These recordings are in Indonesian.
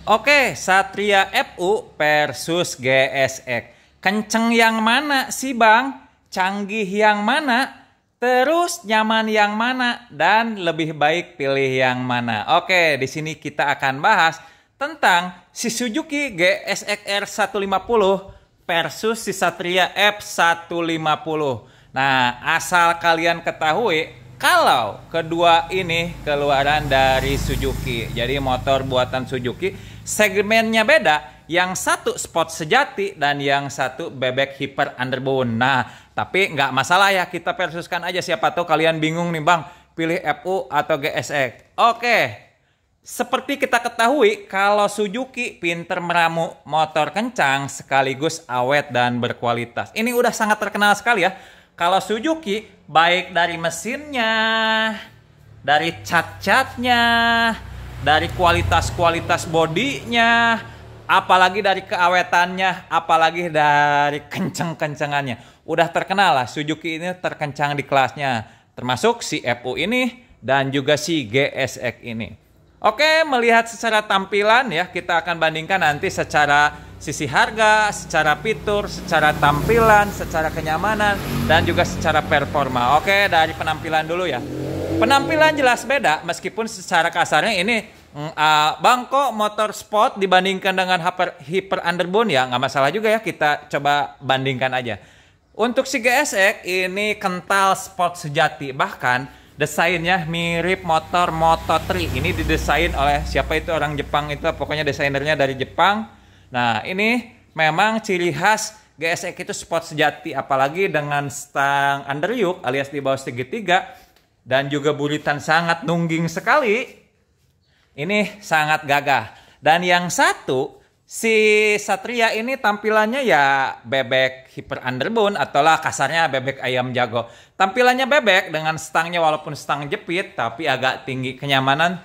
Oke, Satria FU versus GSX. Kenceng yang mana sih Bang? Canggih yang mana? Terus nyaman yang mana? Dan lebih baik pilih yang mana? Oke, di sini kita akan bahas tentang si Suzuki GSX R150 versus si Satria F150. Nah, asal kalian ketahui kalau kedua ini keluaran dari Suzuki. Jadi motor buatan Suzuki. Segmennya beda, yang satu sport sejati dan yang satu bebek hyper underbone. Nah, tapi nggak masalah ya, kita versuskan aja. Siapa tahu kalian bingung nih Bang, pilih FU atau GSX. Oke, seperti kita ketahui kalau Suzuki pinter meramu motor kencang sekaligus awet dan berkualitas. Ini udah sangat terkenal sekali ya. Kalau Suzuki baik dari mesinnya, dari cat-catnya, dari kualitas bodinya, apalagi dari keawetannya, apalagi dari kenceng-kencengannya. Udah terkenal lah, Suzuki ini terkencang di kelasnya. Termasuk si FU ini dan juga si GSX ini. Oke, melihat secara tampilan ya, kita akan bandingkan nanti secara sisi harga, secara fitur, secara tampilan, secara kenyamanan, dan juga secara performa. Oke, dari penampilan dulu ya. Penampilan jelas beda, meskipun secara kasarnya ini Bang kok motor sport dibandingkan dengan hyper underbone ya, nggak masalah juga ya, kita coba bandingkan aja. Untuk si GSX ini kental sport sejati, bahkan desainnya mirip motor Moto3. Ini didesain oleh siapa itu, orang Jepang itu, pokoknya desainernya dari Jepang. Nah, ini memang ciri khas GSX itu sport sejati, apalagi dengan stang underyoke alias di bawah segitiga dan juga buritan sangat nungging sekali. Ini sangat gagah. Dan yang satu, si Satria ini tampilannya ya bebek hyper underbone atau lah kasarnya bebek ayam jago. Tampilannya bebek dengan stangnya walaupun stang jepit tapi agak tinggi. Kenyamanan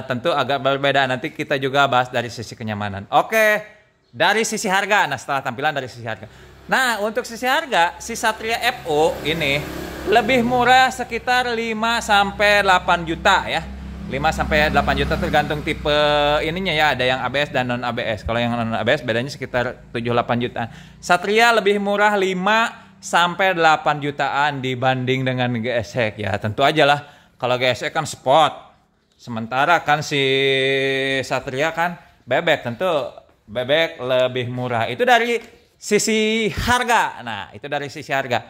tentu agak berbeda. Nanti kita juga bahas dari sisi kenyamanan. Oke, dari sisi harga. Nah, setelah tampilan dari sisi harga. Nah, untuk sisi harga, si Satria FU ini lebih murah sekitar 5-8 juta ya. 5-8 juta tergantung tipe ininya ya, ada yang ABS dan non ABS. Kalau yang non ABS bedanya sekitar 7-8 jutaan. Satria lebih murah 5-8 jutaan dibanding dengan GSX ya. Tentu aja lah, kalau GSX kan sport, sementara kan si Satria kan bebek, tentu bebek lebih murah. Itu dari sisi harga. Nah, itu dari sisi harga.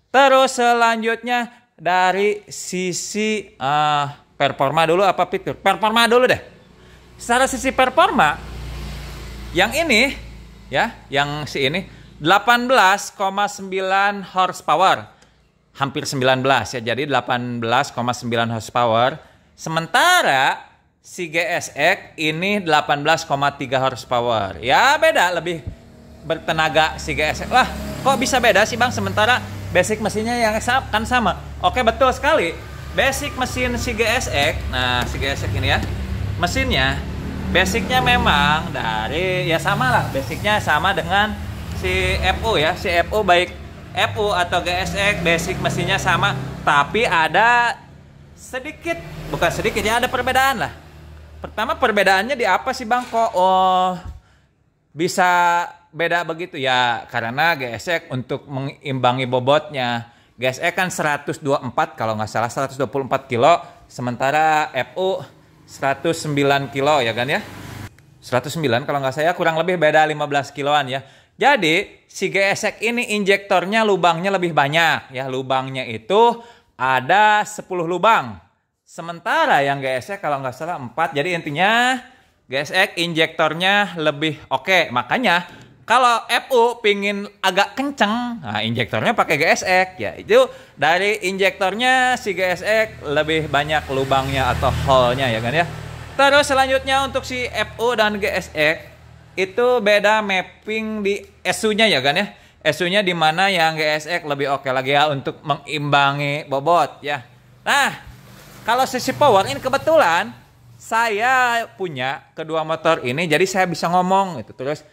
Terus selanjutnya dari sisi performa dulu apa fitur? Performa dulu deh. Secara sisi performa, yang ini ya, yang si ini 18,9 horsepower. Hampir 19 ya, jadi 18,9 horsepower. Sementara si GSX ini 18,3 horsepower. Ya beda, lebih bertenaga si GSX. Wah, kok bisa beda sih Bang? Sementara basic mesinnya yang kan sama. Oke, betul sekali. Basic mesin si GSX, nah si GSX ini ya, mesinnya basicnya memang dari ya sama lah, basicnya sama dengan si FU ya, si FU baik FU atau GSX basic mesinnya sama, tapi ada sedikit, bukan sedikit ya, ada perbedaan lah. Pertama, perbedaannya di apa sih Bang, kok bisa beda begitu ya? Karena GSX untuk mengimbangi bobotnya, GSX kan 124 kalau nggak salah, 124 kilo, sementara FU 109 kilo ya kan ya. 109 kalau nggak saya, kurang lebih beda 15 kiloan ya. Jadi si GSX ini injektornya lubangnya lebih banyak ya, lubangnya itu ada 10 lubang. Sementara yang GSX kalau nggak salah 4, jadi intinya GSX injektornya lebih oke. Makanya kalau FU pingin agak kenceng, nah injektornya pakai GSX ya. Itu dari injektornya si GSX lebih banyak lubangnya atau hole-nya ya kan ya. Terus selanjutnya untuk si FU dan GSX itu beda mapping di ESU-nya ya kan ya. ESU-nya di mana yang GSX lebih oke lagi ya untuk mengimbangi bobot ya. Nah, kalau sisi power ini kebetulan saya punya kedua motor ini, jadi saya bisa ngomong itu terus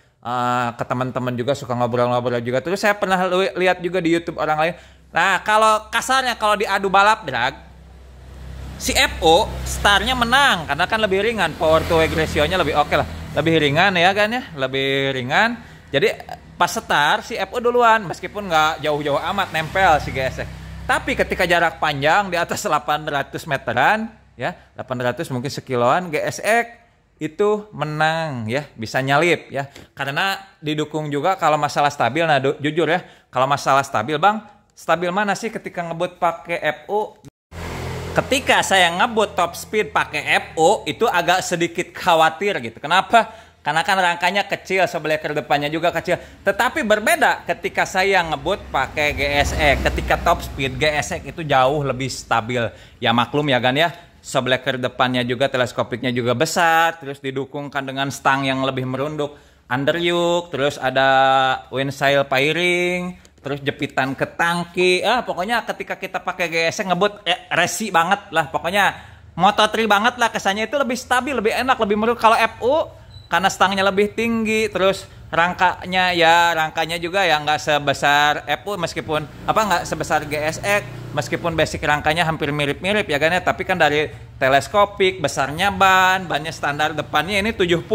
ke teman-teman juga, suka ngobrol-ngobrol juga. Terus saya pernah lihat juga di YouTube orang lain. Nah, kalau kasarnya kalau diadu balap drag, si FO startnya menang karena kan lebih ringan, power to weight ratio-nya lebih oke lah. lebih ringan ya kan ya, lebih ringan. Jadi pas setar si FU duluan, meskipun nggak jauh-jauh amat nempel si GSX. Tapi ketika jarak panjang di atas 800 meteran ya, 800 mungkin sekiloan, GSX itu menang ya, bisa nyalip ya. Karena didukung juga kalau masalah stabil. Nah, jujur ya, kalau masalah stabil Bang, stabil mana sih ketika ngebut pakai FU? Ketika saya ngebut top speed pakai FU itu agak sedikit khawatir gitu. Kenapa? Karena kan rangkanya kecil, sebleker depannya juga kecil. Tetapi berbeda ketika saya ngebut pakai GSX. Ketika top speed GSX itu jauh lebih stabil. Ya maklum ya kan ya. Sebleker depannya juga, teleskopiknya juga besar, terus didukungkan dengan stang yang lebih merunduk, underyoke, terus ada windshield fairing, terus jepitan ke tangki. Pokoknya ketika kita pakai GSX ngebut resi banget lah, pokoknya Moto3 banget lah kesannya, itu lebih stabil, lebih enak, lebih merunduk. Kalau FU karena stangnya lebih tinggi, terus rangkanya juga ya nggak sebesar FU, meskipun nggak sebesar GSX, meskipun basic rangkanya hampir mirip-mirip ya kan ya, tapi kan dari teleskopik, besarnya bannya standar, depannya ini 70,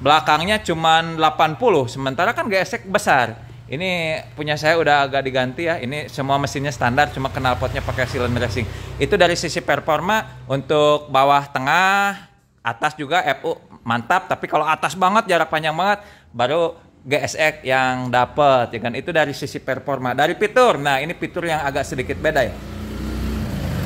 belakangnya cuman 80, sementara kan GSX besar. Ini punya saya udah agak diganti ya, ini semua mesinnya standar, cuma knalpotnya pakai cylinder racing. Itu dari sisi performa. Untuk bawah tengah, atas juga FU mantap, tapi kalau atas banget, jarak panjang banget, baru GSX yang dapet ya kan. Itu dari sisi performa. Dari fitur, nah ini fitur yang agak sedikit beda ya,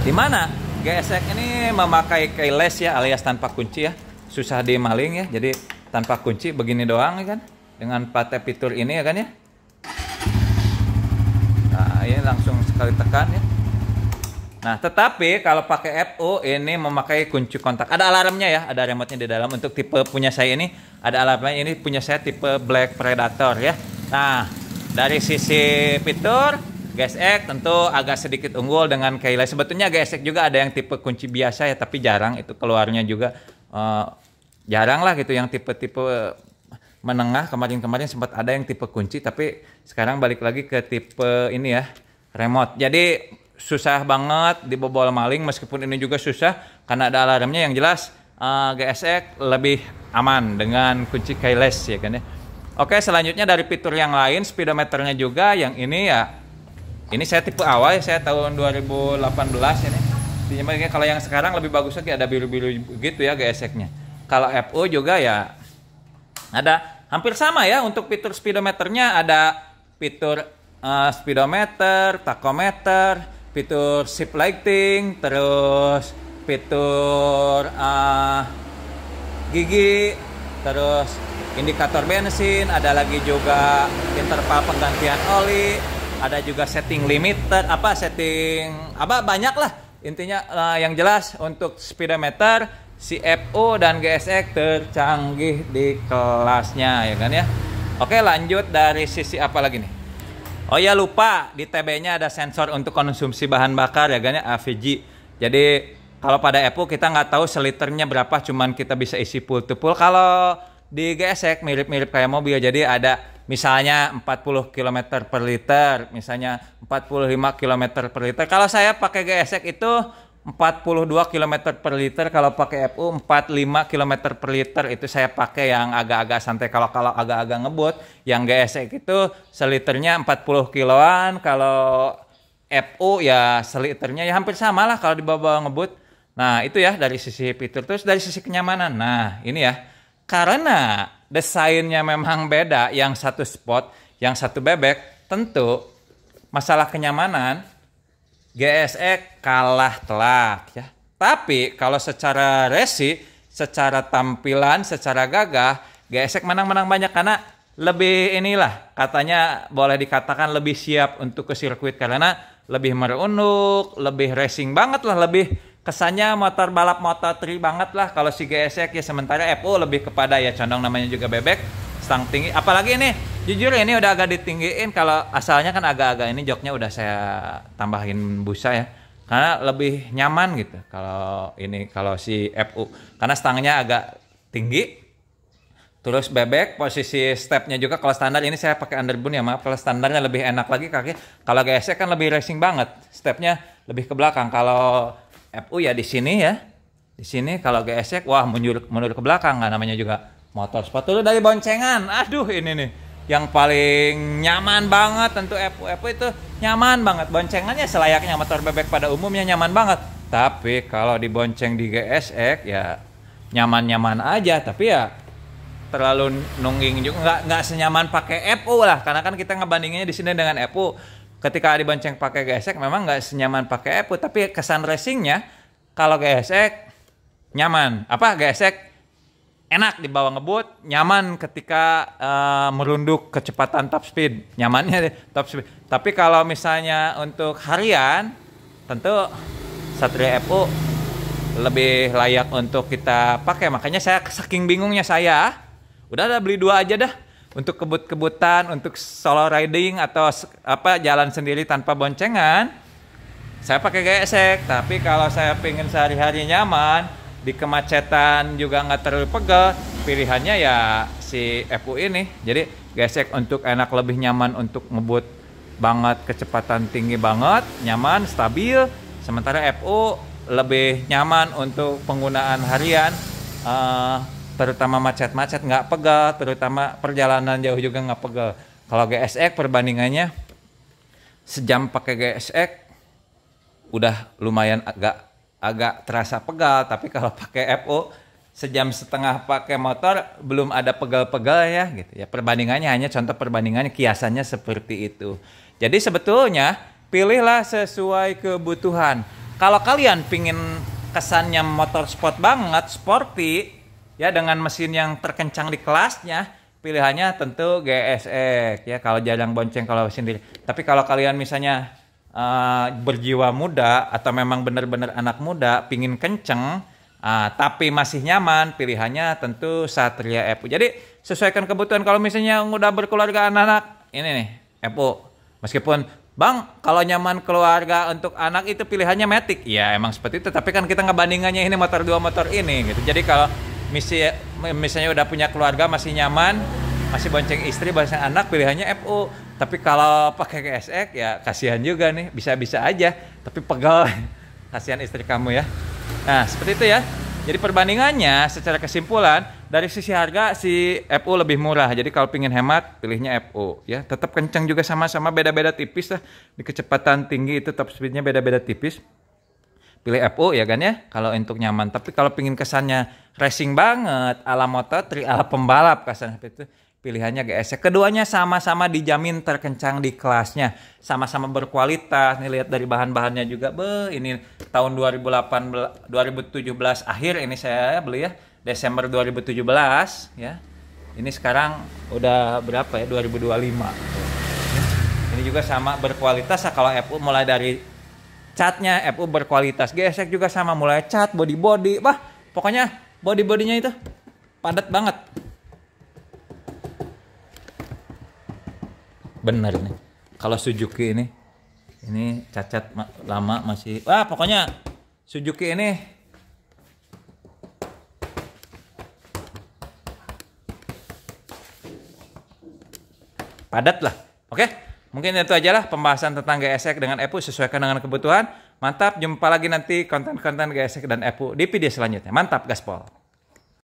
dimana GSX ini memakai keyless ya, alias tanpa kunci ya, susah dimaling ya, jadi tanpa kunci begini doang ya kan, dengan pakai fitur ini ya kan ya. Nah ini langsung sekali tekan ya. Nah, tetapi kalau pakai FU ini memakai kunci kontak. Ada alarmnya ya, ada remote-nya di dalam. Untuk tipe punya saya ini ada alarmnya. Ini punya saya tipe Black Predator ya. Nah, dari sisi fitur GSX tentu agak sedikit unggul dengan keyless. Sebetulnya GSX juga ada yang tipe kunci biasa ya, tapi jarang itu keluarnya juga jarang lah gitu yang tipe-tipe menengah. Kemarin-kemarin sempat ada yang tipe kunci, tapi sekarang balik lagi ke tipe ini ya, remote. Jadi susah banget dibobol maling, meskipun ini juga susah karena ada alarmnya. Yang jelas GSX lebih aman dengan kunci keyless ya kan ya. Oke, selanjutnya dari fitur yang lain, speedometernya juga yang ini ya. Ini saya tipe awal ya, saya tahun 2018 ini. Kalau yang sekarang lebih bagus lagi, ada biru-biru gitu ya GSX-nya. Kalau FU juga ya ada hampir sama ya. Untuk fitur speedometernya ada fitur speedometer, tachometer, fitur shift lighting, terus fitur gigi, terus indikator bensin, ada lagi juga interval penggantian oli, ada juga setting limiter, banyak lah intinya. Yang jelas untuk speedometer si FU dan GSX tercanggih di kelasnya ya kan ya. Oke, lanjut dari sisi apa lagi nih? Oh ya, lupa, di TB-nya ada sensor untuk konsumsi bahan bakar ya kan ya, AVG. Jadi kalau pada FU kita nggak tahu seliternya berapa, cuman kita bisa isi full to full. Kalau di GSX mirip-mirip kayak mobil, jadi ada misalnya 40 km per liter, misalnya 45 km per liter. Kalau saya pakai GSX itu 42 km per liter, kalau pakai FU 45 km per liter. Itu saya pakai yang agak-agak santai. Kalau agak-agak ngebut, yang GSX itu seliternya 40 kiloan. Kalau FU ya seliternya ya hampir sama lah kalau dibawa ngebut. Nah itu ya dari sisi fitur. Terus dari sisi kenyamanan, nah ini ya, karena desainnya memang beda, yang satu sport, yang satu bebek, tentu masalah kenyamanan GSX kalah telak ya. Tapi kalau secara resi, secara tampilan, secara gagah, GSX menang-menang banyak karena lebih inilah, katanya boleh dikatakan lebih siap untuk ke sirkuit karena lebih merunuk, lebih racing banget lah, lebih kesannya motor balap Moto3 banget lah kalau si GSX ya. Sementara FU lebih kepada ya condong, namanya juga bebek, stang tinggi. Apalagi ini jujur ini udah agak ditinggiin. Kalau asalnya kan agak-agak ini joknya udah saya tambahin busa ya, karena lebih nyaman gitu kalau ini, kalau si FU karena stangnya agak tinggi. Terus bebek, posisi stepnya juga kalau standar ini saya pakai underbone ya, maaf, kalau standarnya lebih enak lagi kaki. Kalau GSX kan lebih racing banget, stepnya lebih ke belakang. Kalau FU ya di sini ya, Di sini kalau gesek, wah mundur ke belakang, nggak namanya juga motor sport. Dulu dari boncengan, aduh ini nih yang paling nyaman banget tentu FU itu nyaman banget. Boncengannya selayaknya motor bebek pada umumnya nyaman banget. Tapi kalau dibonceng di GSX ya nyaman-nyaman aja, tapi ya terlalu nungging juga, nggak senyaman pakai FU lah, karena kan kita ngebandinginnya di sini dengan FU. Ketika dibonceng pakai GSX memang nggak senyaman pakai FU, tapi kesan racingnya kalau GSX nyaman. GSX enak dibawa ngebut, nyaman ketika merunduk kecepatan top speed, nyamannya top speed. Tapi kalau misalnya untuk harian, tentu Satria FU lebih layak untuk kita pakai. Makanya saya saking bingungnya saya, udah beli 2 aja dah untuk kebut-kebutan, untuk solo riding atau jalan sendiri tanpa boncengan. Saya pakai GSX. Tapi kalau saya pengen sehari-hari nyaman, di kemacetan juga nggak terlalu pegal, pilihannya ya si FU ini. Jadi gesek untuk enak, lebih nyaman untuk ngebut banget, kecepatan tinggi banget, nyaman, stabil. Sementara FU lebih nyaman untuk penggunaan harian, terutama macet-macet nggak pegal, terutama perjalanan jauh juga nggak pegal. Kalau GSX perbandingannya, sejam pakai GSX udah lumayan agak terasa pegal, tapi kalau pakai FU sejam setengah pakai motor belum ada pegal-pegal ya gitu ya. Perbandingannya hanya contoh perbandingannya, kiasannya seperti itu. Jadi sebetulnya pilihlah sesuai kebutuhan. Kalau kalian pingin kesannya motor sport banget, sporty ya, dengan mesin yang terkencang di kelasnya, pilihannya tentu GSX ya, kalau jarang bonceng kalau sendiri. Tapi kalau kalian misalnya berjiwa muda atau memang benar-benar anak muda pingin kenceng tapi masih nyaman, pilihannya tentu Satria FU. Jadi sesuaikan kebutuhan. Kalau misalnya udah berkeluarga anak-anak, ini nih FU. Meskipun Bang, kalau nyaman keluarga untuk anak itu pilihannya Matic. Ya emang seperti itu, tapi kan kita ngebandingannya ini motor 2 motor ini gitu. Jadi kalau misalnya udah punya keluarga masih nyaman, masih bonceng istri, bonceng anak, pilihannya FU. Tapi kalau pakai GSX ya kasihan juga nih, bisa-bisa aja tapi pegal. Kasihan istri kamu ya. Nah seperti itu ya. Jadi perbandingannya secara kesimpulan, dari sisi harga si FU lebih murah. Jadi kalau pingin hemat, pilihnya FU ya. Tetap kencang juga, sama-sama beda-beda tipis lah. Di kecepatan tinggi itu top speednya beda-beda tipis. Pilih FU ya kan ya, kalau untuk nyaman. Tapi kalau pingin kesannya racing banget, ala Moto3, ala pembalap kesannya itu, pilihannya GSX. Keduanya sama-sama dijamin terkencang di kelasnya, sama-sama berkualitas. Nih lihat dari bahan-bahannya juga, ini tahun 2017 akhir ini saya beli ya, Desember 2017 ya. Ini sekarang udah berapa ya, 2025. Ini juga sama berkualitas. Kalau FU mulai dari catnya FU berkualitas, GSX juga sama, mulai cat, body, pokoknya body-bodinya itu padat banget. Bener nih, kalau Suzuki ini cacat lama masih, pokoknya Suzuki ini padat lah. Oke, mungkin itu aja lah pembahasan tentang GSX dengan FU, sesuaikan dengan kebutuhan. Mantap, jumpa lagi nanti konten-konten GSX dan FU di video selanjutnya. Mantap, gaspol.